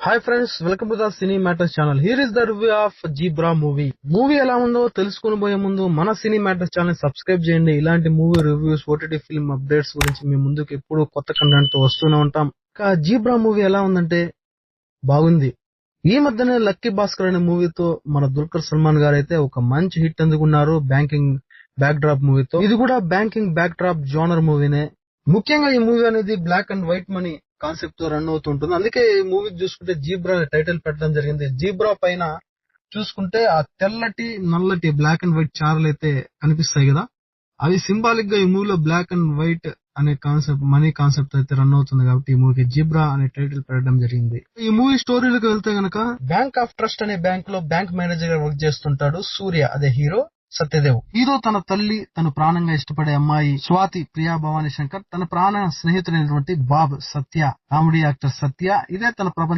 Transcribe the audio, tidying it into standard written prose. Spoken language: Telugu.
Hi friends, welcome to the cine matters channel. Here is the review of zebra movie. Movie ఎలా ఉందో తెలుసుకుని పోయే ముందు మన సినీ మ్యాటర్స్ ఛానల్ సబ్స్క్రైబ్ చేయండి. ఇలాంటి movie reviews, OTT film updates గురించి మీ ముందుకు ఎప్పుడు కొత్త కంటెంట్ తో వస్తూనే ఉంటాం. ఇంకా జీబ్రా మూవీ ఎలా ఉందంటే బాగుంది. ఈ మధ్యనే లక్కీ భాస్కర్ అనే మూవీతో మన దుల్కర్ సల్మాన్ గారు అయితే ఒక మంచి హిట్ అందుకున్నారు బ్యాంకింగ్ బ్యాక్ డ్రాప్ మూవీతో. ఇది కూడా బ్యాంకింగ్ బ్యాక్ డ్రాప్ జోనర్ మూవీనే. ముఖ్యంగా ఈ మూవీ అనేది black and white money concept తో రన్ అవుతుంటుంది. అందుకే ఈ మూవీ చూసుకుంటే జీబ్రా టైటిల్ పెట్టడం జరిగింది. జీబ్రా పైన చూసుకుంటే ఆ తెల్లటి నల్లటి బ్లాక్ అండ్ వైట్ చారలు అయితే కనిపిస్తాయి కదా, అవి సింబాలిక్ గా ఈ మూవీలో బ్లాక్ అండ్ వైట్ అనే కాన్సెప్ట్, మనీ కాన్సెప్ట్ అయితే రన్ అవుతుంది కాబట్టి ఈ మూవీకి జీబ్రా అనే టైటిల్ పెట్టడం జరిగింది. ఈ మూవీ స్టోరీలోకి వెళ్తే గనక, బ్యాంక్ ఆఫ్ ట్రస్ట్ అనే బ్యాంక్ లో బ్యాంక్ మేనేజర్ గా వర్క్ చేస్తుంటాడు సూర్య, అదే హీరో సత్యదేవ్. హీరో తన తల్లి, తను ప్రాణంగా ఇష్టపడే అమ్మాయి స్వాతి, ప్రియా భవానీ శంకర్, తన ప్రాణ స్నేహితుడైనటువంటి బాబ్ సత్య, కామెడీ యాక్టర్ సత్య, ఇదే తన ప్రపంచం